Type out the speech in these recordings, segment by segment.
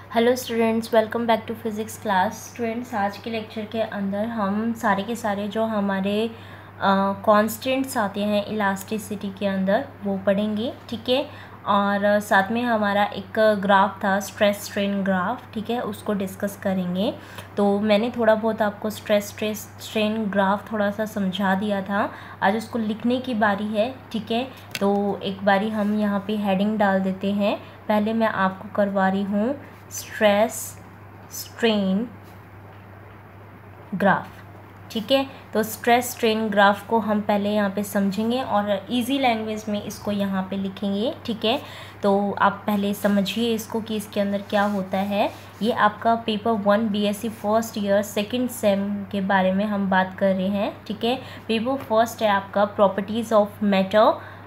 Hello students, welcome back to physics class. Students, आज के lecture के अंदर हम सारे के सारे जो हमारे कॉन्स्टेंट्स आते हैं इलास्टिसिटी के अंदर वो पढ़ेंगे, ठीक है। और साथ में हमारा एक ग्राफ था, स्ट्रेस स्ट्रेन ग्राफ, ठीक है, उसको डिस्कस करेंगे। तो मैंने थोड़ा बहुत आपको स्ट्रेस स्ट्रेन ग्राफ थोड़ा सा समझा दिया था, आज उसको लिखने की बारी है, ठीक है। तो एक बारी हम यहाँ पे हेडिंग डाल देते हैं। पहले मैं आपको करवा रही हूँ स्ट्रेस स्ट्रेन ग्राफ, ठीक है। तो स्ट्रेस स्ट्रेन ग्राफ को हम पहले यहाँ पे समझेंगे और इजी लैंग्वेज में इसको यहाँ पे लिखेंगे, ठीक है। तो आप पहले समझिए इसको कि इसके अंदर क्या होता है। ये आपका paper 1 BSc first year second same के बारे में हम बात कर रहे हैं, ठीक है। पेपर फर्स्ट है आपका properties of matter,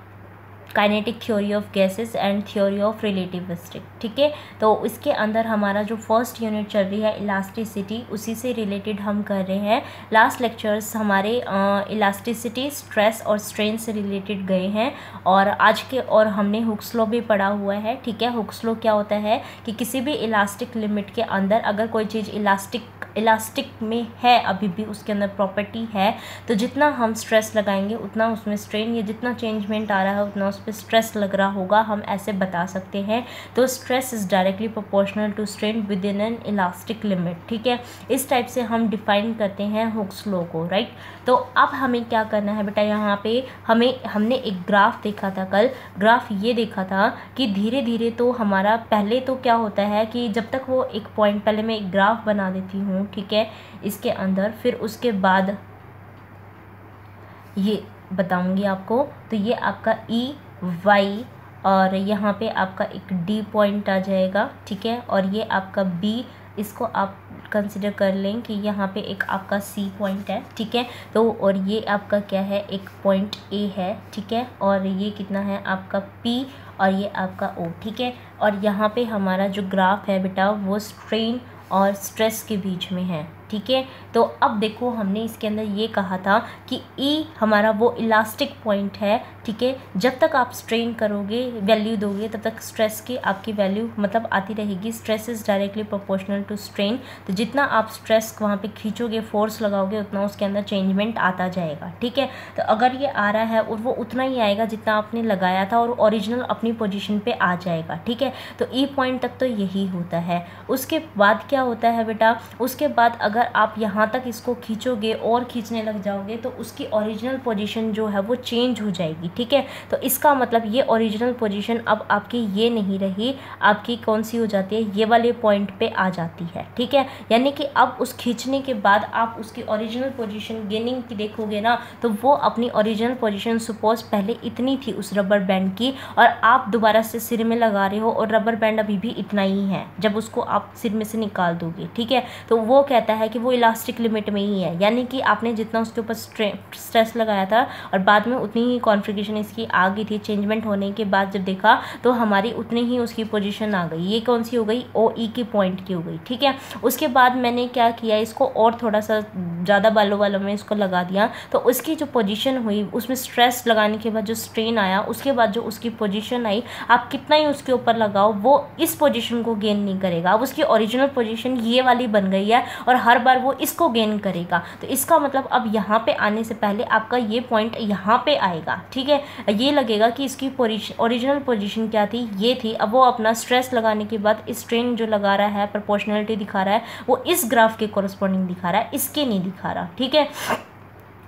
kinetic theory of gases and theory of relativistic, ठीक है। तो इसके अंदर हमारा जो फर्स्ट यूनिट चल रही है इलास्टिसिटी, उसी से रिलेटेड हम कर रहे हैं। लास्ट लेक्चर्स हमारे इलास्टिसिटी, स्ट्रेस और स्ट्रेन से रिलेटेड गए हैं और आज के और हमने हुक्स लॉ भी पढ़ा हुआ है, ठीक है। हुक्स लॉ क्या होता है कि किसी भी इलास्टिक लिमिट के अंदर अगर कोई चीज़ इलास्टिक में है, अभी भी उसके अंदर प्रॉपर्टी है, तो जितना हम स्ट्रेस लगाएंगे उतना उसमें स्ट्रेन, या जितना चेंजमेंट आ रहा है उतना उस पर स्ट्रेस लग रहा होगा, हम ऐसे बता सकते हैं। तो stress is directly proportional to strain within an elastic limit, ठीक है। इस टाइप से हम डिफाइन करते हैं हुक्स लॉ को, राइट। तो अब हमें क्या करना है बेटा, यहाँ पे हमने एक ग्राफ देखा था कल। ग्राफ ये देखा था कि धीरे धीरे तो हमारा पहले तो क्या होता है कि जब तक वो एक पॉइंट, पहले मैं एक ग्राफ बना देती हूँ, ठीक है, इसके अंदर, फिर उसके बाद ये बताऊंगी आपको। तो ये आपका ई वाई और यहाँ पे आपका एक डी पॉइंट आ जाएगा, ठीक है। और ये आपका बी, इसको आप कंसिडर कर लें कि यहाँ पे एक आपका सी पॉइंट है, ठीक है। तो और ये आपका क्या है, एक पॉइंट ए है, ठीक है। और ये कितना है आपका पी और ये आपका ओ, ठीक है। और यहाँ पे हमारा जो ग्राफ है बेटा वो स्ट्रेन और स्ट्रेस के बीच में है, ठीक है। तो अब देखो, हमने इसके अंदर ये कहा था कि ई हमारा वो इलास्टिक पॉइंट है, ठीक है। जब तक आप स्ट्रेन करोगे, वैल्यू दोगे, तब तक स्ट्रेस की आपकी वैल्यू मतलब आती रहेगी। Stress is directly proportional to strain. तो जितना आप स्ट्रेस वहाँ पे खींचोगे, फोर्स लगाओगे, उतना उसके अंदर चेंजमेंट आता जाएगा, ठीक है। तो अगर ये आ रहा है और वो उतना ही आएगा जितना आपने लगाया था और ओरिजिनल अपनी पोजिशन पर आ जाएगा, ठीक है। तो ई पॉइंट तक तो यही होता है। उसके बाद क्या होता है बेटा, उसके बाद अगर आप यहाँ तक इसको खींचोगे और खींचने लग जाओगे तो उसकी ओरिजिनल पोजीशन जो है वो चेंज हो जाएगी, ठीक है। तो इसका मतलब ये ओरिजिनल पोजीशन अब आपकी ये नहीं रही, आपकी कौन सी हो जाती है, ये वाले पॉइंट पे आ जाती है, ठीक है। यानी कि अब उस खींचने के बाद आप उसकी ओरिजिनल पोजीशन गेनिंग की देखोगे ना, तो वो अपनी ओरिजिनल पोजीशन सपोज पहले इतनी थी उस रबर बैंड की, और आप दोबारा से सिर में लगा रहे हो और रबर बैंड अभी भी इतना ही है जब उसको आप सिर में से निकाल दोगे, ठीक है। तो वो कहता है कि वो इलास्टिक लिमिट में ही है, यानी कि आपने जितना उसके ऊपर स्ट्रेस लगाया था और बाद में उतनी ही कॉन्फ़िगरेशन इसकी आ गई थी, चेंजमेंट होने के बाद जब देखा तो हमारी उतनी ही उसकी पोजीशन आ गई। ये कौन सी हो गई, ओ ई के पॉइंट की हो गई, ठीक है। उसके बाद मैंने क्या किया, इसको और थोड़ा सा ज़्यादा बालों में इसको लगा दिया, तो उसकी जो पोजीशन हुई, उसमें स्ट्रेस लगाने के बाद जो स्ट्रेन आया, उसके बाद जो उसकी पोजीशन आई, आप कितना ही उसके ऊपर लगाओ वो इस पोजीशन को गेन नहीं करेगा। अब उसकी ओरिजिनल पोजीशन ये वाली बन गई है और हर बार वो इसको गेन करेगा। तो इसका मतलब अब यहाँ पे आने से पहले आपका ये पॉइंट यहाँ पे आएगा, ठीक है। ये लगेगा कि इसकी ओरिजिनल पोजीशन क्या थी, ये थी। अब वो अपना स्ट्रेस लगाने के बाद स्ट्रेन जो लगा रहा है, प्रोपोर्शनलिटी दिखा रहा है, वो इस ग्राफ के कॉरस्पॉन्डिंग दिखा रहा है, इसके नहीं दिखा रहा, ठीक है।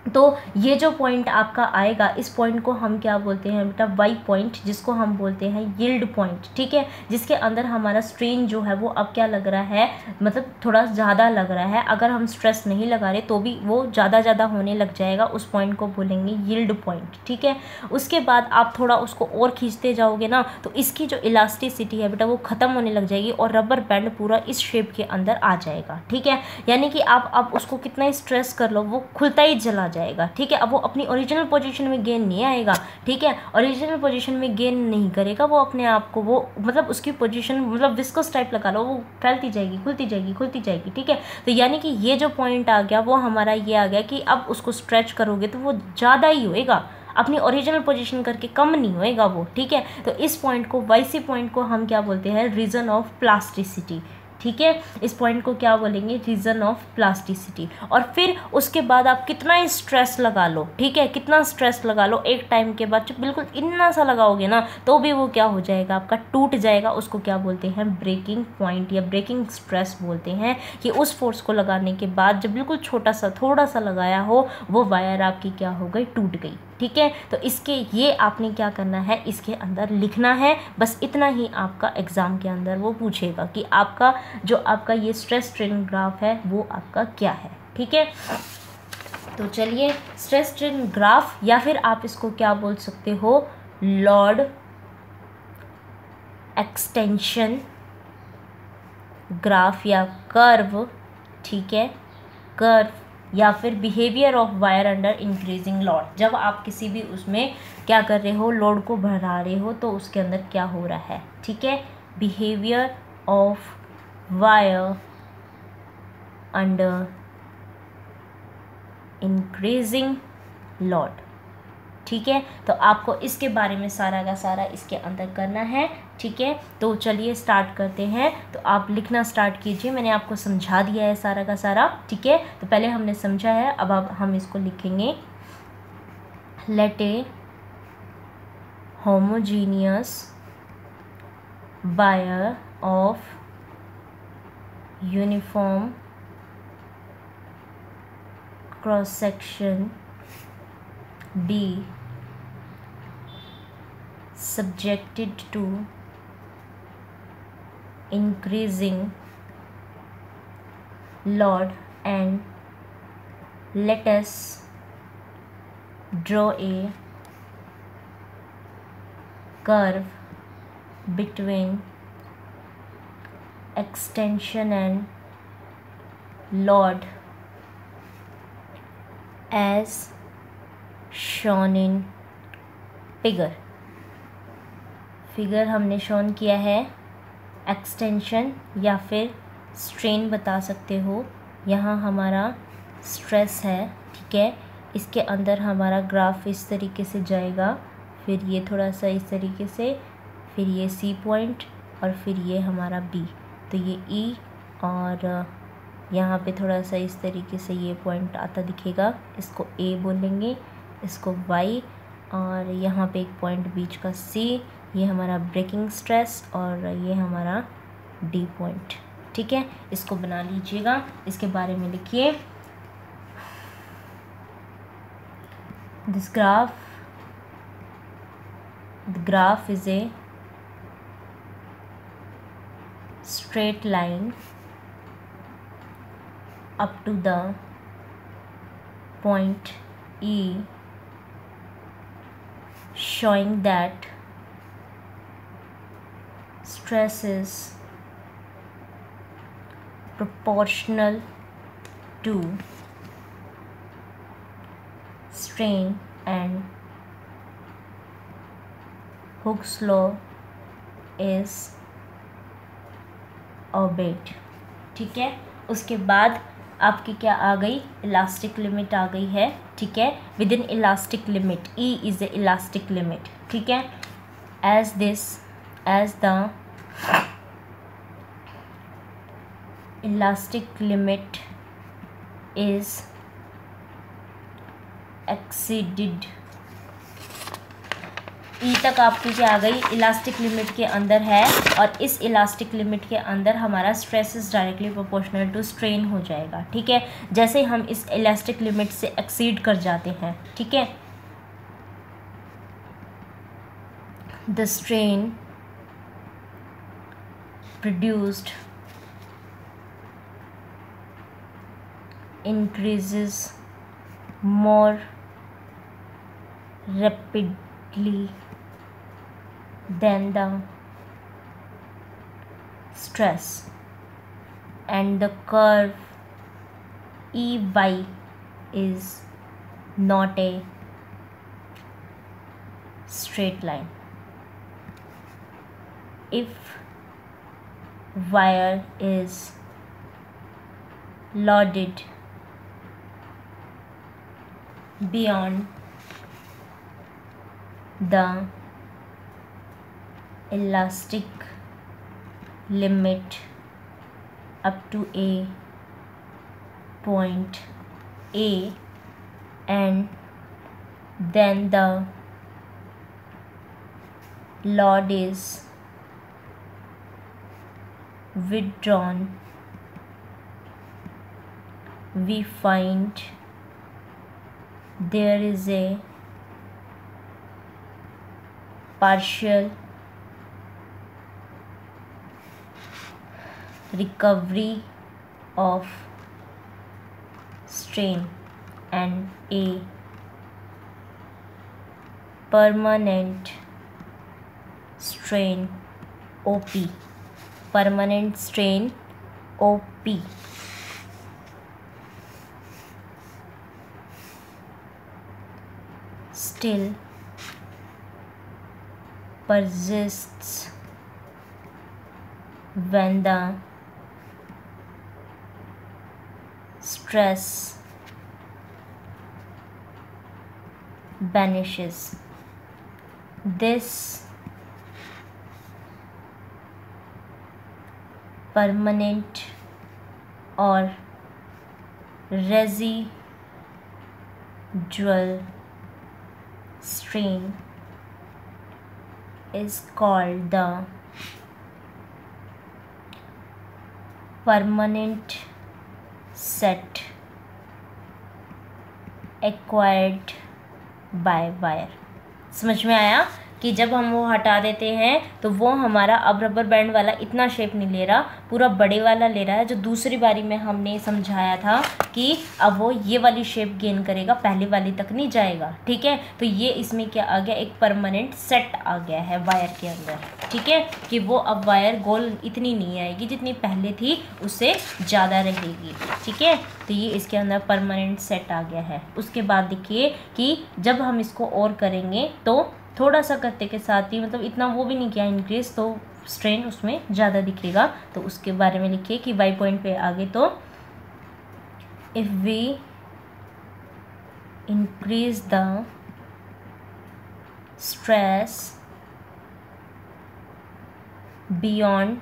तो ये जो पॉइंट आपका आएगा, इस पॉइंट को हम क्या बोलते हैं बेटा, वाई पॉइंट, जिसको हम बोलते हैं यील्ड पॉइंट, ठीक है। जिसके अंदर हमारा स्ट्रेन जो है वो अब क्या लग रहा है, मतलब थोड़ा ज़्यादा लग रहा है। अगर हम स्ट्रेस नहीं लगा रहे तो भी वो ज़्यादा होने लग जाएगा, उस पॉइंट को बोलेंगे यील्ड पॉइंट, ठीक है। उसके बाद आप थोड़ा उसको और खींचते जाओगे ना, तो इसकी जो इलास्टिसिटी है बेटा वो ख़त्म होने लग जाएगी और रबर बैंड पूरा इस शेप के अंदर आ जाएगा, ठीक है। यानी कि आप उसको कितना ही स्ट्रेस कर लो वो खुलता ही चला जाएगा, ठीक है। अब वो अपनी ओरिजिनल पोजीशन में गेन नहीं आएगा, ठीक है। ओरिजिनल पोजीशन में गेन नहीं करेगा वो अपने आप को, वो मतलब उसकी पोजीशन मतलब विस्कस टाइप लगा लो, वो फैलती जाएगी, खुलती जाएगी, ठीक है। तो यानी कि ये जो पॉइंट आ गया वो हमारा ये आ गया कि अब उसको स्ट्रेच करोगे तो वो ज़्यादा ही होएगा, अपनी ओरिजिनल पोजीशन करके कम नहीं होएगा वो, ठीक है। तो इस पॉइंट को, वाई सी पॉइंट को हम क्या बोलते हैं, रीजन ऑफ प्लास्टिसिटी, ठीक है। इस पॉइंट को क्या बोलेंगे, रीजन ऑफ प्लास्टिसिटी। और फिर उसके बाद आप कितना ही स्ट्रेस लगा लो, ठीक है, कितना स्ट्रेस लगा लो, एक टाइम के बाद जब बिल्कुल इतना सा लगाओगे ना तो भी वो क्या हो जाएगा, आपका टूट जाएगा। उसको क्या बोलते हैं, ब्रेकिंग पॉइंट या ब्रेकिंग स्ट्रेस बोलते हैं। कि उस फोर्स को लगाने के बाद जब बिल्कुल छोटा सा थोड़ा सा लगाया हो, वो वायर आपकी क्या हो गई, टूट गई, ठीक है। तो इसके ये आपने क्या करना है, इसके अंदर लिखना है, बस इतना ही आपका एग्ज़ाम के अंदर वो पूछेगा कि आपका जो आपका ये स्ट्रेस स्ट्रेन ग्राफ है वो आपका क्या है, ठीक है। तो चलिए, स्ट्रेस स्ट्रेन ग्राफ या फिर आप इसको क्या बोल सकते हो, लोड एक्सटेंशन ग्राफ या कर्व, ठीक है, कर्व या फिर behaviour of wire under increasing load. जब आप किसी भी उसमें क्या कर रहे हो, लोड को बढ़ा रहे हो तो उसके अंदर क्या हो रहा है, ठीक है, behaviour of wire under increasing load, ठीक है। तो आपको इसके बारे में सारा का सारा इसके अंदर करना है, ठीक है। तो चलिए स्टार्ट करते हैं। तो आप लिखना स्टार्ट कीजिए, मैंने आपको समझा दिया है सारा का सारा, ठीक है। तो पहले हमने समझा है, अब हम इसको लिखेंगे। Let a homogeneous wire of uniform cross section be subjected to increasing load, and let us draw a curve between extension and load as shown in figure हमने शोन किया है एक्सटेंशन या फिर स्ट्रेन बता सकते हो। यहाँ हमारा स्ट्रेस है, ठीक है, इसके अंदर हमारा ग्राफ इस तरीके से जाएगा, फिर ये थोड़ा सा इस तरीके से, फिर ये सी पॉइंट और फिर ये हमारा बी। तो ये ई और यहाँ पे थोड़ा सा इस तरीके से ये पॉइंट आता दिखेगा, इसको ए बोलेंगे, इसको वाई, और यहाँ पे एक पॉइंट बीच का सी, ये हमारा ब्रेकिंग स्ट्रेस, और ये हमारा डी पॉइंट, ठीक है। इसको बना लीजिएगा, इसके बारे में लिखिए। This graph is a straight line up to the point E, showing that stress is proportional to strain and Hooke's law is obeyed, ठीक है। उसके बाद आपकी क्या आ गई, इलास्टिक लिमिट आ गई है, ठीक है। Within elastic limit, E is the elastic limit, ठीक है। As the elastic limit is exceeded, E तक आपकी क्या आ गई, इलास्टिक लिमिट के अंदर है, और इस इलास्टिक लिमिट के अंदर हमारा stress is directly proportional to strain हो जाएगा, ठीक है। जैसे हम इस इलास्टिक लिमिट से एक्सीड कर जाते हैं, ठीक है, the strain produced increases more rapidly than the stress, and the curve EY is not a straight line. If wire is loaded beyond the elastic limit, up to a point A, and then the load is withdrawn, we find there is a partial recovery of strain and a permanent strain OP. Permanent strain OP still persists when the stress vanishes. This permanent or residual strain is called the permanent set acquired by wire. समझ में आया कि जब हम वो हटा देते हैं तो वो हमारा अब रबर बैंड वाला इतना शेप नहीं ले रहा, पूरा बड़े वाला ले रहा है, जो दूसरी बारी में हमने समझाया था कि अब वो ये वाली शेप गेन करेगा, पहली वाली तक नहीं जाएगा। ठीक है, तो ये इसमें क्या आ गया, एक परमानेंट सेट आ गया है वायर के अंदर। ठीक है, कि वो अब वायर गोल इतनी नहीं आएगी जितनी पहले थी, उससे ज़्यादा रहेगी। ठीक है, तो ये इसके अंदर परमानेंट सेट आ गया है। उसके बाद देखिए कि जब हम इसको और करेंगे तो थोड़ा सा करते के साथ ही, मतलब इतना वो भी नहीं किया इंक्रीज, तो स्ट्रेन उसमें ज़्यादा दिखेगा। तो उसके बारे में लिखिए कि वाई पॉइंट पे आगे तो if we increase the stress beyond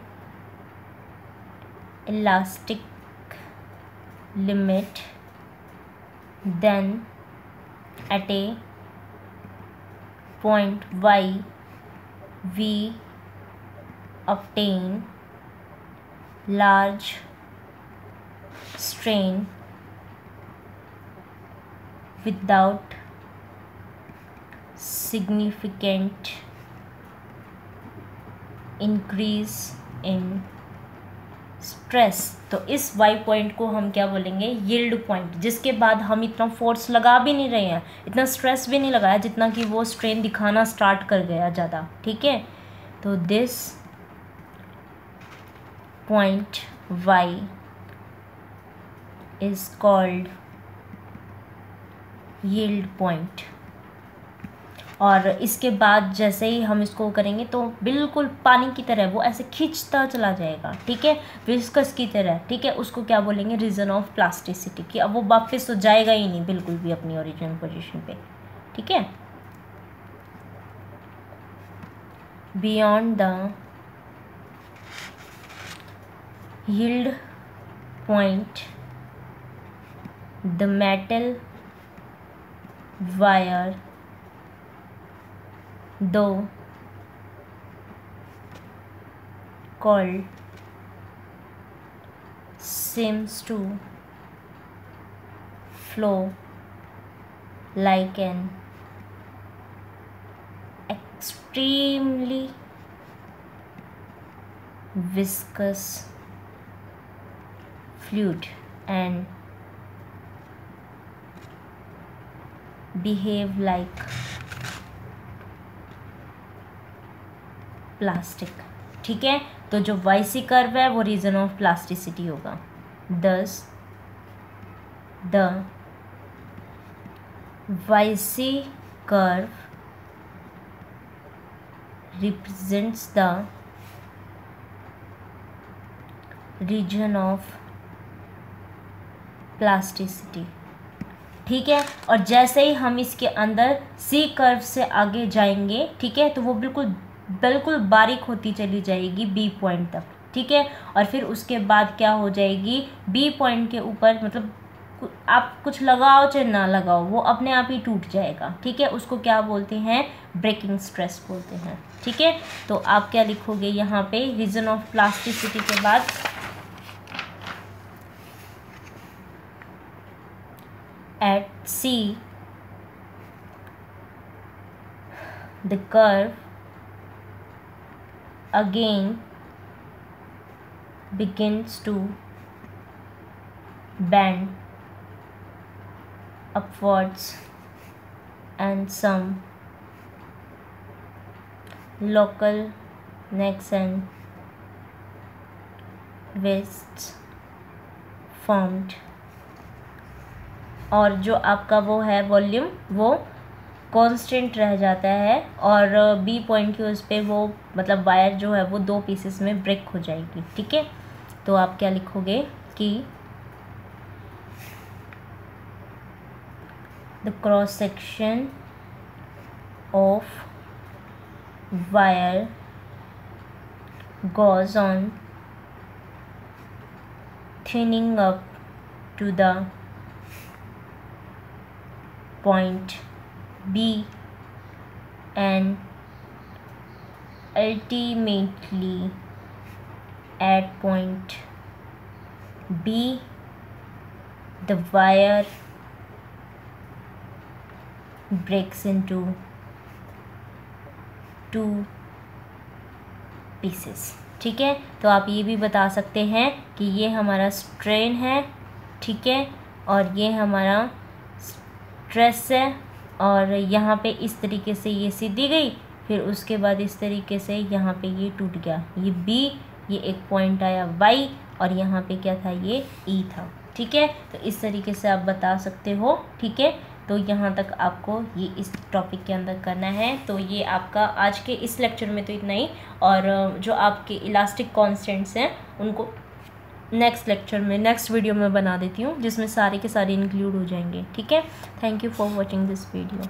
elastic limit then at a point Y we obtain large strain without significant increase in stress. तो इस वाई पॉइंट को हम क्या बोलेंगे, यील्ड पॉइंट, जिसके बाद हम इतना फोर्स लगा भी नहीं रहे हैं, इतना स्ट्रेस भी नहीं लगाया जितना कि वो स्ट्रेन दिखाना स्टार्ट कर गया ज़्यादा। ठीक है, तो this point Y is called yield point. और इसके बाद जैसे ही हम इसको करेंगे तो बिल्कुल पानी की तरह वो ऐसे खींचता चला जाएगा। ठीक है, विस्कस की तरह। ठीक है, उसको क्या बोलेंगे, रीजन ऑफ प्लास्टिसिटी, कि अब वो वापस तो जाएगा ही नहीं बिल्कुल भी अपनी ओरिजिनल पोजीशन पे। ठीक है, beyond the yield point the metal wire though called seems to flow like an extremely viscous fluid and behave like plastic. ठीक है, तो जो वाईसी कर्व है वो रीजन ऑफ प्लास्टिसिटी होगा। Thus the YC curve represents the region of plasticity. ठीक है, और जैसे ही हम इसके अंदर सी कर्व से आगे जाएंगे, ठीक है, तो वो बिल्कुल बारीक होती चली जाएगी बी पॉइंट तक। ठीक है। और फिर उसके बाद क्या हो जाएगी, बी पॉइंट के ऊपर मतलब आप कुछ लगाओ चाहे ना लगाओ वो अपने आप ही टूट जाएगा, ठीक है। उसको क्या बोलते हैं, ब्रेकिंग स्ट्रेस बोलते हैं, ठीक है। तो आप क्या लिखोगे यहाँ पे, रीजन ऑफ प्लास्टिसिटी के बाद at C the curve again begins to bend upwards and some local necks and wrists formed, और जो आपका वो है वॉल्यूम वो कांस्टेंट रह जाता है, और बी पॉइंट के उस पे वो मतलब वायर जो है वो 2 पीसेस में ब्रेक हो जाएगी, ठीक है। तो आप क्या लिखोगे कि the cross section of wire goes on thinning up to the point B and ultimately at point B the wire breaks into 2 pieces, ठीक है। तो आप ये भी बता सकते हैं कि ये हमारा स्ट्रेन है, ठीक है, और ये हमारा स्ट्रेस है, और यहाँ पे इस तरीके से ये सीधी गई, फिर उसके बाद इस तरीके से यहाँ पे ये टूट गया, ये बी, ये एक पॉइंट आया वाई, और यहाँ पे क्या था, ये ई था, ठीक है। तो इस तरीके से आप बता सकते हो, ठीक है। तो यहाँ तक आपको ये इस टॉपिक के अंदर करना है। तो ये आपका आज के इस लेक्चर में तो इतना ही, और जो आपके इलास्टिक कांस्टेंट्स हैं उनको नेक्स्ट लेक्चर में, नेक्स्ट वीडियो में बना देती हूँ, जिसमें सारे के सारे इंक्लूड हो जाएंगे, ठीक है। Thank you for watching this video.